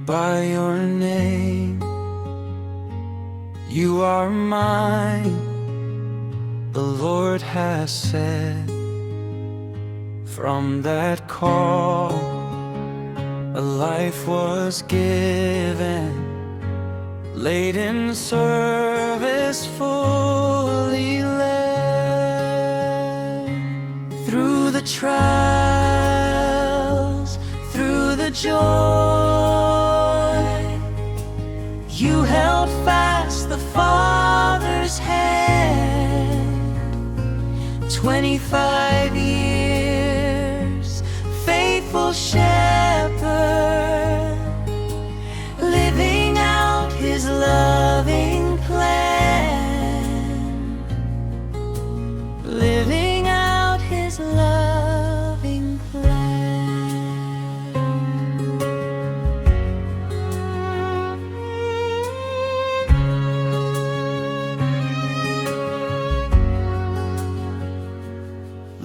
by your name. You are mine, the Lord has said. From that call, a life was given, laid in service, fully led. Through the trials, through the joy, you held fast the Father's hand. 25 years, faithful shepherd, living out his loving plan, living out his loving plan.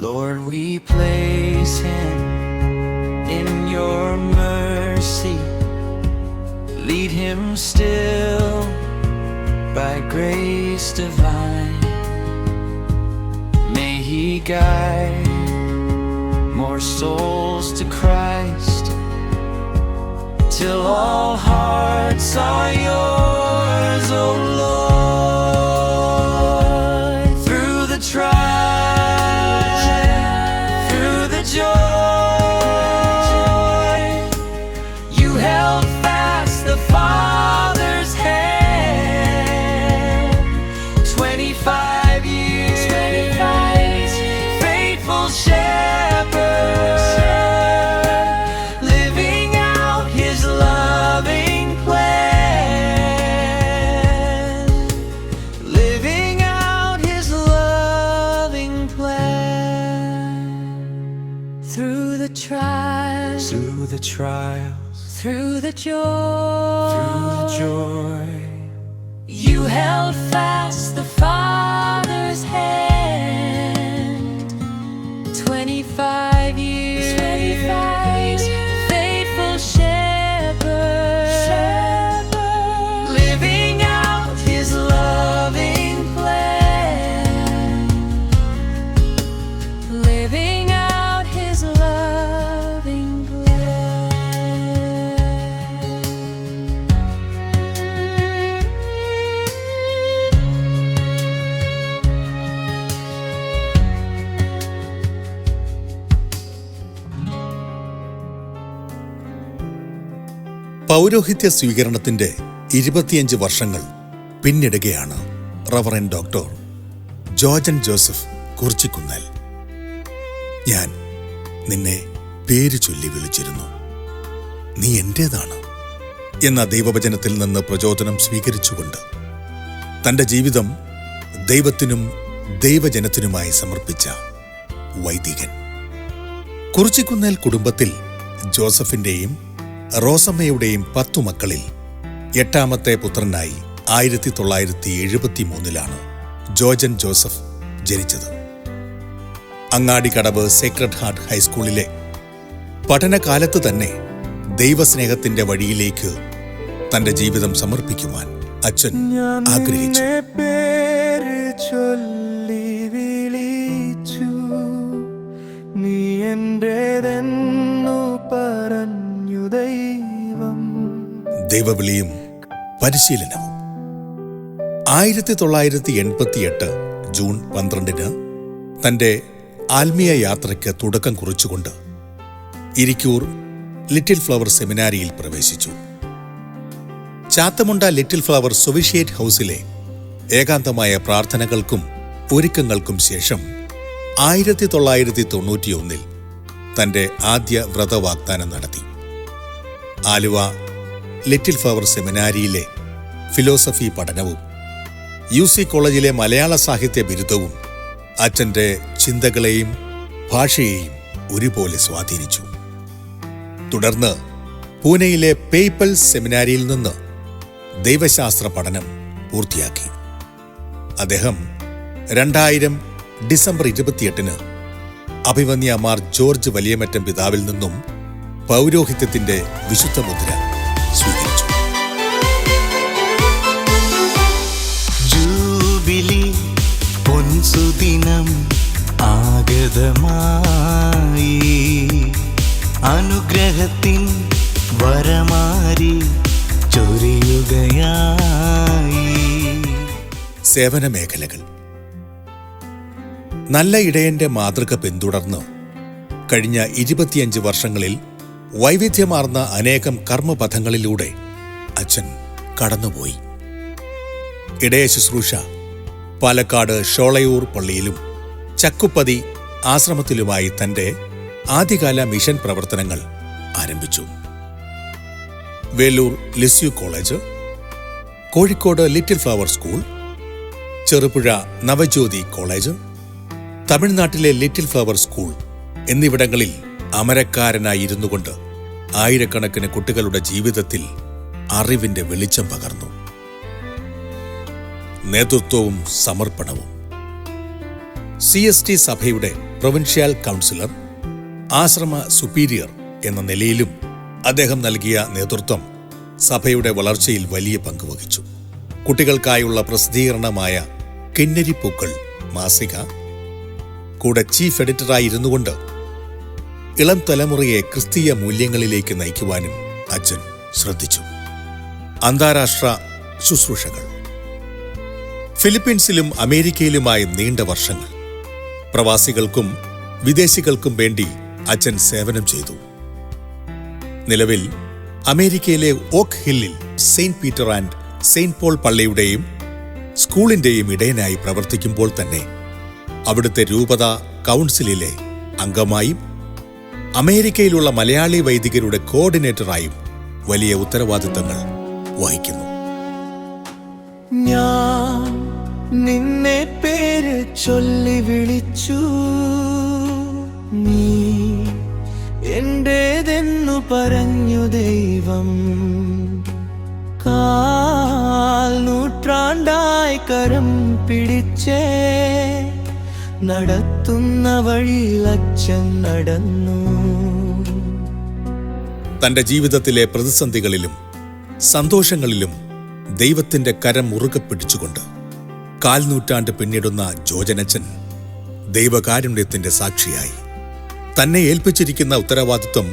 Lord, we place him in your mercy. Lead him still by grace divine. May he guide more souls to Christ, till all hearts are yours, O Lord. Through the trials, through the joy, you held fast the Father's hand. 25 years, faithful shepherd, living out his loving plan, living out his loving plan. Through the trials, through the joy, you held fast the Father's hand. 25 years, faithful shepherd, living out his loving plan, living out his loving പൗരോഹിത്യ സ്വീകരണത്തിന്റെ 25 വർഷങ്ങൾ പിന്നിടുകയാണ് reverend doctor ജോർജൻ Joseph കുറിച്ചിക്കുന്നേൽ. ഞാൻ നിന്നെ പേര് ചൊല്ലി വിളിച്ചിരുന്നു, നീ എന്റേതാണ് എന്ന ദൈവവചനത്തിൽ നിന്ന് പ്രചോദനം സ്വീകരിച്ചുകൊണ്ട് തന്റെ ജീവിതം ദൈവത്തിനും ദൈവജനത്തിനുമായി സമർപ്പിച്ച വൈദികൻ. കുറിച്ചിക്കുന്നേൽ കുടുംബത്തിൽ ജോസഫിന്റെയും റോസമ്മയുടെയും 10 മക്കളിൽ 8ാമത്തെ പുത്രനായി 1973 ജോർജൻ ജോസഫ് ജനിച്ചത്. അങ്ങാടിക്കടവ് സേക്രഡ് ഹാർട്ട് ഹൈസ്കൂളിലെ പഠനകാലത്ത് തന്നെ ദൈവസ്നേഹത്തിന്റെ വഴിയിലേക്ക് തന്റെ ജീവിതം സമർപ്പിക്കുവാൻ അച്ഛൻ ആഗ്രഹിച്ചു. ദൈവവിളിയും പരിശീലനവും. 1988 ജൂൺ 12 തന്റെ ആത്മീയ യാത്രയ്ക്ക് തുടക്കം കുറിച്ചുകൊണ്ട് ഇരിക്കൂർ ലിറ്റിൽ ഫ്ലവർ സെമിനാരിയിൽ പ്രവേശിച്ചു. ചാത്തമുണ്ട ലിറ്റിൽ ഫ്ലവർ സൊവിഷ്യേറ്റ് ഹൗസിലെ ഏകാന്തമായ പ്രാർത്ഥനകൾക്കും ഒരുക്കങ്ങൾക്കും ശേഷം 1991 തന്റെ ആദ്യ വ്രതവാഗ്ദാനം നടത്തി. ആലുവ ലിറ്റിൽ ഫ്ലവർ സെമിനാരിയിലെ ഫിലോസഫി പഠനവും UC കോളേജിലെ മലയാള സാഹിത്യ ബിരുദവും അച്ഛൻ്റെ ചിന്തകളെയും ഭാഷയെയും ഒരുപോലെ സ്വാധീനിച്ചു. തുടർന്ന് പൂനെയിലെ പേയ്പൽസ് സെമിനാരിയിൽ നിന്ന് ദൈവശാസ്ത്ര പഠനം പൂർത്തിയാക്കി. അദ്ദേഹം 2000 ഡിസംബർ 28 അഭിമന്യ മാർ ജോർജ് വലിയമറ്റം പിതാവിൽ നിന്നും പൗരോഹിത്യത്തിന്റെ വിശുദ്ധ മുദ്ര സ്വീകരിച്ചു. ജൂബിലി പൊൻസുദിനം ആഗതമായി, അനുഗ്രഹത്തിൻ വരമാരി ചൊരിയുകയായി. സേവന മേഖലകൾ. നല്ല ഇടയന്റെ മാതൃക പിന്തുടർന്ന് കഴിഞ്ഞ 25 വർഷങ്ങളിൽ വൈവിധ്യമാർന്ന അനേകം കർമ്മപഥങ്ങളിലൂടെ അച്ഛൻ കടന്നുപോയി. ഇടയ ശുശ്രൂഷ പാലക്കാട് ഷോളയൂർ പള്ളിയിലും ചക്കുപ്പതി ആശ്രമത്തിലുമായി തന്റെ ആദ്യകാല മിഷൻ പ്രവർത്തനങ്ങൾ ആരംഭിച്ചു. Velur Lisieux college, Kozhikode little flower school, Cherupuzha Navajyothi college, തമിഴ്നാട്ടിലെ ലിറ്റിൽ ഫ്ലവർ സ്കൂൾ എന്നിവിടങ്ങളിൽ അമരക്കാരനായിരുന്നു കൊണ്ട് ആയിരക്കണക്കിന് കുട്ടികളുടെ ജീവിതത്തിൽ അറിവിന്റെ വെളിച്ചം പകർന്നു. നേതൃത്വവും സമർപ്പണവും. CST സഭയുടെ പ്രൊവിൻഷ്യൽ കൗൺസിലർ, ആശ്രമ സുപ്പീരിയർ എന്ന നിലയിലും അദ്ദേഹം നൽകിയ നേതൃത്വം സഭയുടെ വളർച്ചയിൽ വലിയ പങ്കുവഹിച്ചു. കുട്ടികൾക്കായുള്ള പ്രസിദ്ധീകരണമായ കിന്നരിപ്പൂക്കൾ മാസിക കൂടെ ചീഫ് എഡിറ്ററായിരുന്നു കൊണ്ട് ഇളം തലമുറയെ ക്രിസ്തീയ മൂല്യങ്ങളിലേക്ക് നയിക്കുവാനും അച്ഛൻ ശ്രദ്ധിച്ചു. അന്താരാഷ്ട്ര ശുശ്രൂഷകൾ. ഫിലിപ്പീൻസിലും അമേരിക്കയിലുമായി നീണ്ട വർഷങ്ങൾ പ്രവാസികൾക്കും വിദേശികൾക്കും വേണ്ടി അച്ഛൻ സേവനം ചെയ്തു. നിലവിൽ അമേരിക്കയിലെ ഓക്ക് ഹില്ലിൽ Saint Peter and Saint Paul പള്ളിയുടെയും സ്കൂളിന്റെയും ഇടയനായി പ്രവർത്തിക്കുമ്പോൾ തന്നെ അവിടുത്തെ രൂപത കൗൺസിലിലെ അംഗമായും അമേരിക്കയിലുള്ള മലയാളി വൈദികരുടെ കോർഡിനേറ്ററായും വലിയ ഉത്തരവാദിത്തങ്ങൾ വഹിക്കുന്നു. ഞാൻ നിന്നെ പേര് ചൊല്ലി വിളിച്ചു, നീ എന്റേതെന്നു പറഞ്ഞു ദൈവം. കാൽ നൂറ്റാണ്ടായി കരം പിടിച്ചേ നടത്തുന്ന വഴിയിൽ അച്ഛൻ നടന്നു. തന്റെ ജീവിതത്തിലെ പ്രതിസന്ധികളിലും സന്തോഷങ്ങളിലും ദൈവത്തിന്റെ കരം മുറുകെ പിടിച്ചുകൊണ്ട് 4 നൂറ്റാണ്ട് പിന്നിടുന്ന ജോജനച്ചൻ ദൈവകാരുണ്യത്തിന്റെ സാക്ഷിയായി തന്നെ ഏൽപ്പിച്ചിരിക്കുന്ന ഉത്തരവാദിത്വം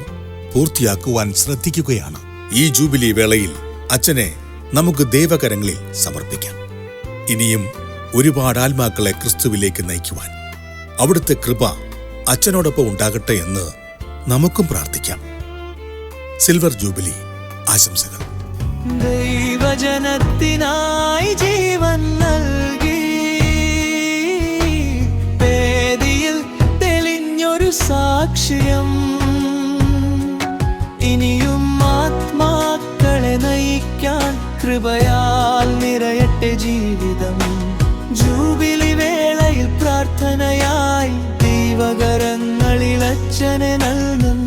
പൂർത്തിയാക്കുവാൻ ശ്രദ്ധിക്കുകയാണ്. ഈ ജൂബിലി വേളയിൽ അച്ഛനെ നമുക്ക് ദൈവകരങ്ങളിൽ സമർപ്പിക്കാം. ഇനിയും ഒരുപാട് ആത്മാക്കളെ ക്രിസ്തുവിലേക്ക് നയിക്കുവാൻ അവിടുത്തെ കൃപ അച്ഛനോടൊപ്പം ഉണ്ടാകട്ടെ എന്ന് നമുക്കും പ്രാർത്ഥിക്കാം. സിൽവർ ജൂബിലി ആശംസകൾ. ദൈവജനത്തിനായി ജീവൻ നൽകി, വേദിയിൽ തെളിഞ്ഞൊരു സാക്ഷ്യം. ഇനിയും ആത്മാക്കളെ നയിക്കാൻ കൃപയാൽ നിറയട്ടെ ജീവിതം. ജൂബിലി വേളയിൽ പ്രാർത്ഥനയായി ദൈവകരങ്ങളിൽ അച്ഛനെ നൽകും.